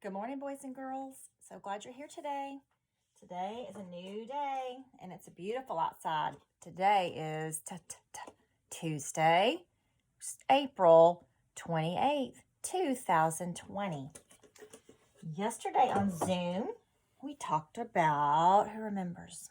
Good morning, boys and girls. So glad you're here today. Today is a new day, and it's beautiful outside. Today is Tuesday, April 28th, 2020. Yesterday on Zoom, we talked about, who remembers?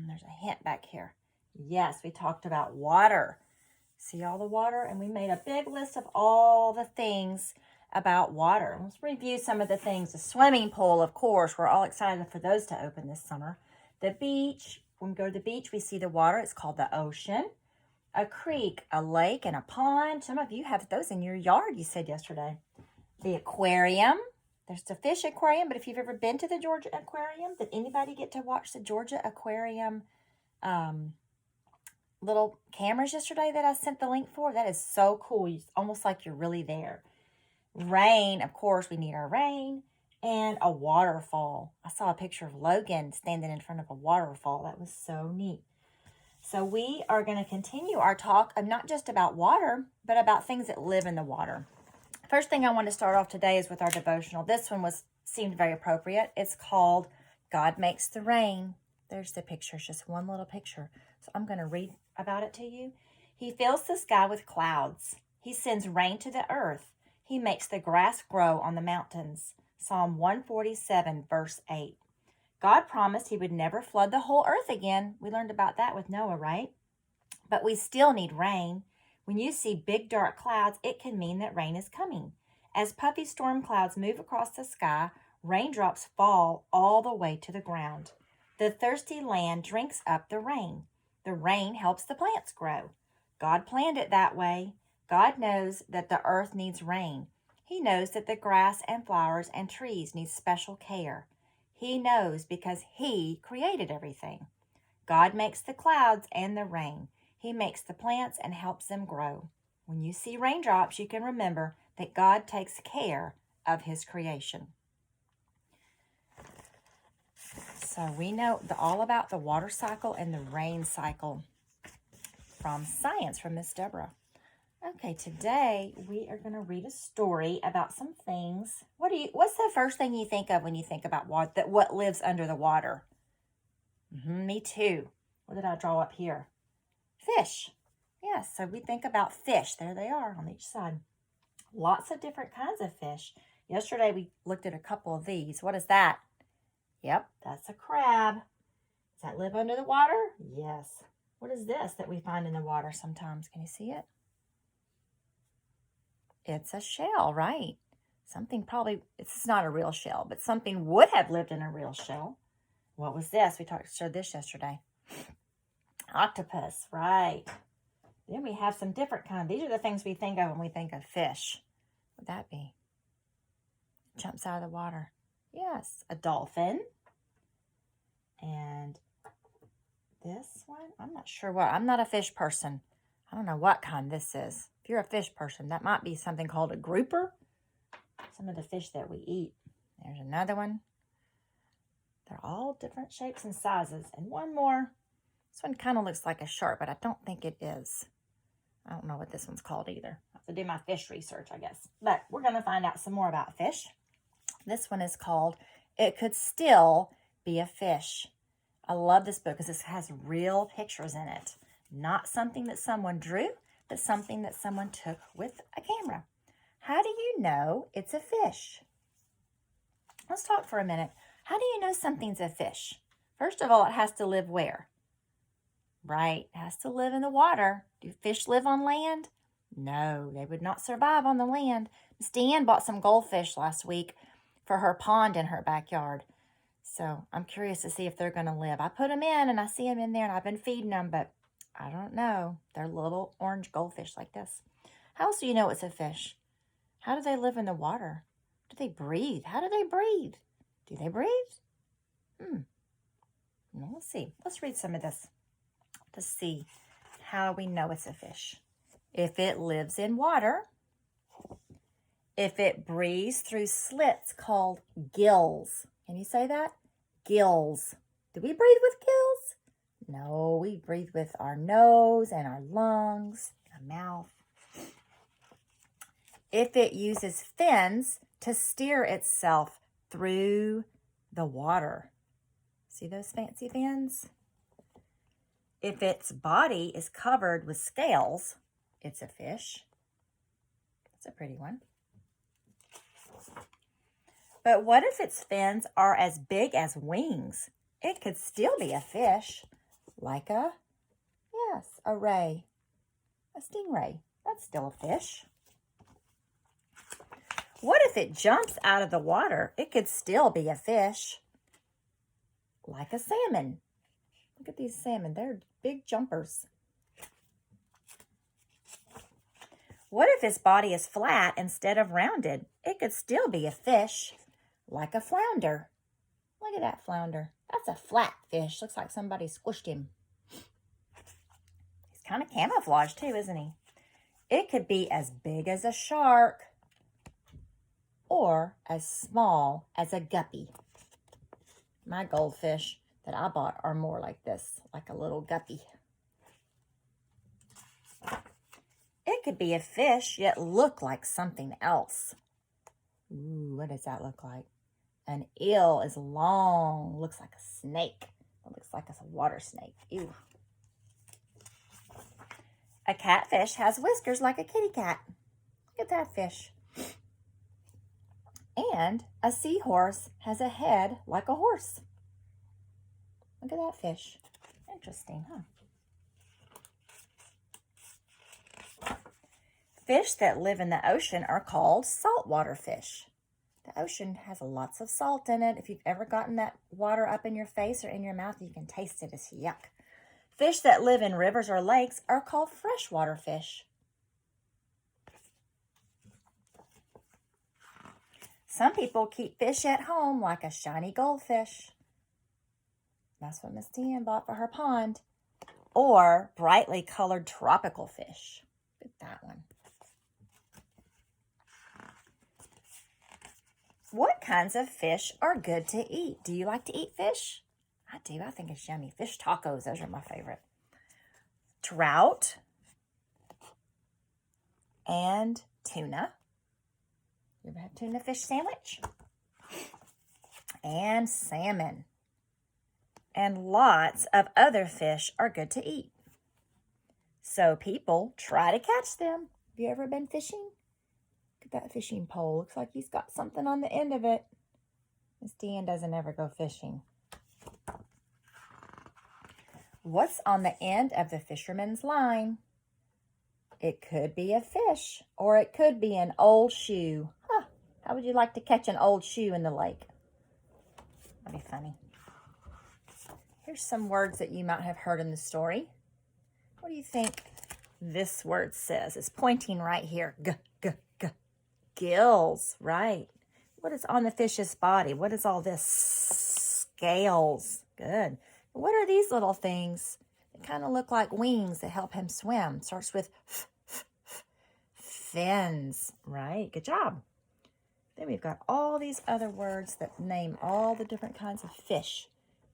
There's a hint back here. Yes, we talked about water. See all the water? And we made a big list of all the things about water. Let's review some of the things. The swimming pool, of course, we're all excited for those to open this summer. The beach, when we go to the beach, we see the water. It's called the ocean. A creek, a lake, and a pond. Some of you have those in your yard, you said yesterday. The aquarium. There's the fish aquarium, but if you've ever been to the Georgia Aquarium, did anybody get to watch the Georgia Aquarium little cameras yesterday that I sent the link for? That is so cool. It's almost like you're really there. Rain, of course, we need our rain, and a waterfall. I saw a picture of Logan standing in front of a waterfall. That was so neat. So we are going to continue our talk of not just about water, but about things that live in the water. First thing I want to start off today is with our devotional. This one seemed very appropriate. It's called God Makes the Rain. There's the picture. It's just one little picture. So I'm going to read about it to you. He fills the sky with clouds. He sends rain to the earth. He makes the grass grow on the mountains. Psalm 147, verse 8. God promised he would never flood the whole earth again. We learned about that with Noah, right? But we still need rain. When you see big dark clouds, it can mean that rain is coming. As puffy storm clouds move across the sky, raindrops fall all the way to the ground. The thirsty land drinks up the rain. The rain helps the plants grow. God planned it that way. God knows that the earth needs rain. He knows that the grass and flowers and trees need special care. He knows because He created everything. God makes the clouds and the rain. He makes the plants and helps them grow. When you see raindrops, you can remember that God takes care of His creation. So we know all about the water cycle and the rain cycle from science from Miss Deborah. Okay, today we are going to read a story about some things. What's the first thing you think of when you think about what lives under the water? Me too. What did I draw up here? Fish. Yes, so we think about fish. There they are on each side. Lots of different kinds of fish. Yesterday we looked at a couple of these. What is that? Yep, that's a crab. Does that live under the water? Yes. What is this that we find in the water sometimes? Can you see it? It's a shell, right? It's not a real shell, but something would have lived in a real shell. What was this? We showed this yesterday. Octopus, right. Then we have some different kinds. These are the things we think of when we think of fish. What would that be? Jumps out of the water. Yes, a dolphin. And this one, I'm not sure what. I'm not a fish person. I don't know what kind this is. If you're a fish person, that might be something called a grouper. Some of the fish that we eat. There's another one. They're all different shapes and sizes. And one more. This one kind of looks like a shark, but I don't think it is. I don't know what this one's called either. I have to do my fish research, I guess. But we're going to find out some more about fish. This one is called It Could Still Be a Fish. I love this book because this has real pictures in it. Not something that someone drew, but something that someone took with a camera. How do you know it's a fish? Let's talk for a minute. How do you know something's a fish? First of all, it has to live where? Right, it has to live in the water. Do fish live on land? No, they would not survive on the land. Miss Deanne bought some goldfish last week for her pond in her backyard. So I'm curious to see if they're going to live. I put them in and I see them in there and I've been feeding them, but I don't know. They're little orange goldfish like this. How else do you know it's a fish? How do they live in the water? Do they breathe? How do they breathe? Do they breathe? Well, let's see. Let's read some of this to see how we know it's a fish. If it lives in water, if it breathes through slits called gills. Can you say that? Gills. Do we breathe with gills? No, we breathe with our nose and our lungs, our mouth. If it uses fins to steer itself through the water. See those fancy fins? If its body is covered with scales, it's a fish. That's a pretty one. But what if its fins are as big as wings? It could still be a fish, like a ray, a stingray. That's still a fish. What if it jumps out of the water? It could still be a fish, like a salmon. Look at these salmon. They're big jumpers. What if its body is flat instead of rounded? It could still be a fish, like a flounder. Look at that flounder. That's a flat fish. Looks like somebody squished him. He's kind of camouflaged too, isn't he? It could be as big as a shark or as small as a guppy. My goldfish that I bought are more like this, like a little guppy. It could be a fish, yet look like something else. Ooh, what does that look like? An eel is long, looks like a snake. It looks like it's a water snake. Ew. A catfish has whiskers like a kitty cat. Look at that fish. And a seahorse has a head like a horse. Look at that fish. Interesting, huh? Fish that live in the ocean are called saltwater fish. The ocean has lots of salt in it. If you've ever gotten that water up in your face or in your mouth, you can taste it. It's yuck. Fish that live in rivers or lakes are called freshwater fish. Some people keep fish at home like a shiny goldfish. That's what Miss Deanne bought for her pond. Or brightly colored tropical fish. Look at that one. What kinds of fish are good to eat? Do you like to eat fish? I do. I think it's yummy. Fish tacos, those are my favorite. Trout and tuna. You ever have tuna fish sandwich? And salmon. And lots of other fish are good to eat. So people try to catch them. Have you ever been fishing? Look at that fishing pole. Looks like he's got something on the end of it. Miss Deanne doesn't ever go fishing. What's on the end of the fisherman's line? It could be a fish, or it could be an old shoe. Huh. How would you like to catch an old shoe in the lake? That'd be funny. Here's some words that you might have heard in the story. What do you think this word says? It's pointing right here. Gills, right. What is on the fish's body? What is all this? Scales. Good. What are these little things? They kind of look like wings that help him swim. Starts with fins, right? Good job. Then we've got all these other words that name all the different kinds of fish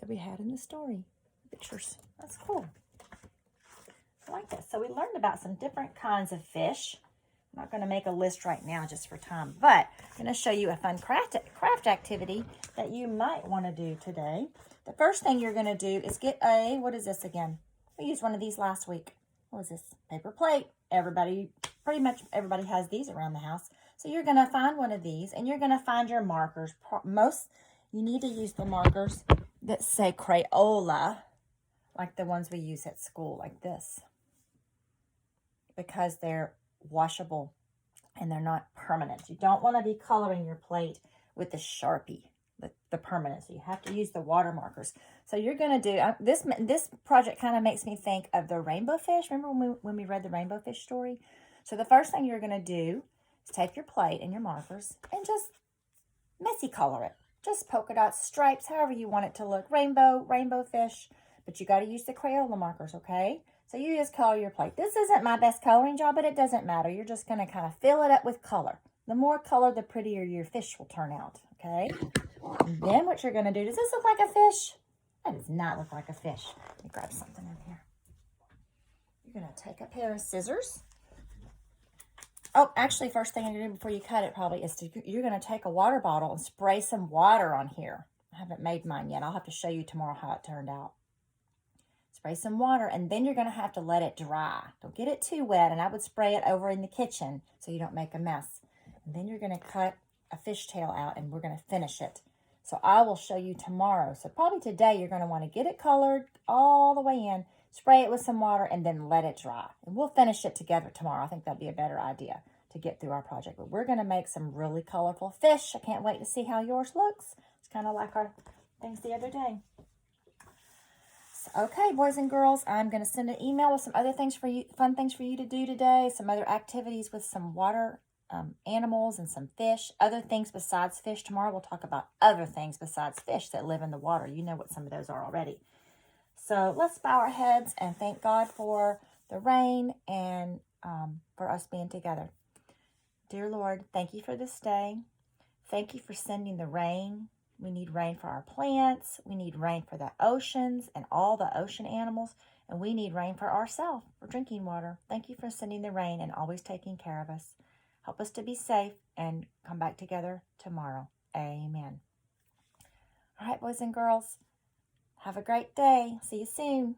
that we had in the story. Pictures. That's cool. I like that. So we learned about some different kinds of fish. I'm not going to make a list right now just for time, but I'm going to show you a fun craft activity that you might want to do today. The first thing you're going to do is get a, what is this again? We used one of these last week. What was this? Paper plate. Pretty much everybody has these around the house. So you're going to find one of these and you're going to find your markers. You need to use the markers that say Crayola, like the ones we use at school, like this, because they're washable and they're not permanent. You don't want to be coloring your plate with the Sharpie, the permanent. So you have to use the water markers. So you're going to do, this project kind of makes me think of the rainbow fish. Remember when we read the rainbow fish story? So the first thing you're going to do is take your plate and your markers and just messy color it. Just polka dots, stripes, however you want it to look. Rainbow fish. But you got to use the Crayola markers, okay? So you just color your plate. This isn't my best coloring job, but it doesn't matter. You're just going to kind of fill it up with color. The more color, the prettier your fish will turn out, okay? And then what you're going to do, does this look like a fish? That does not look like a fish. Let me grab something in here. You're going to take a pair of scissors. Oh, actually, first thing you're going to do before you cut it probably is you're going to take a water bottle and spray some water on here. I haven't made mine yet. I'll have to show you tomorrow how it turned out. Spray some water, and then you're going to have to let it dry. Don't get it too wet, and I would spray it over in the kitchen so you don't make a mess. And then you're going to cut a fishtail out, and we're going to finish it. So I will show you tomorrow. So probably today you're going to want to get it colored all the way in, spray it with some water, and then let it dry. And we'll finish it together tomorrow. I think that'd be a better idea to get through our project. But we're going to make some really colorful fish. I can't wait to see how yours looks. It's kind of like our things the other day. So, okay, boys and girls, I'm going to send an email with some other things for you, fun things for you to do today, some other activities with some water animals and some fish, other things besides fish. Tomorrow we'll talk about other things besides fish that live in the water. You know what some of those are already. So let's bow our heads and thank God for the rain and for us being together. Dear Lord, thank you for this day. Thank you for sending the rain. We need rain for our plants. We need rain for the oceans and all the ocean animals. And we need rain for ourselves, for drinking water. Thank you for sending the rain and always taking care of us. Help us to be safe and come back together tomorrow. Amen. All right, boys and girls, have a great day. See you soon.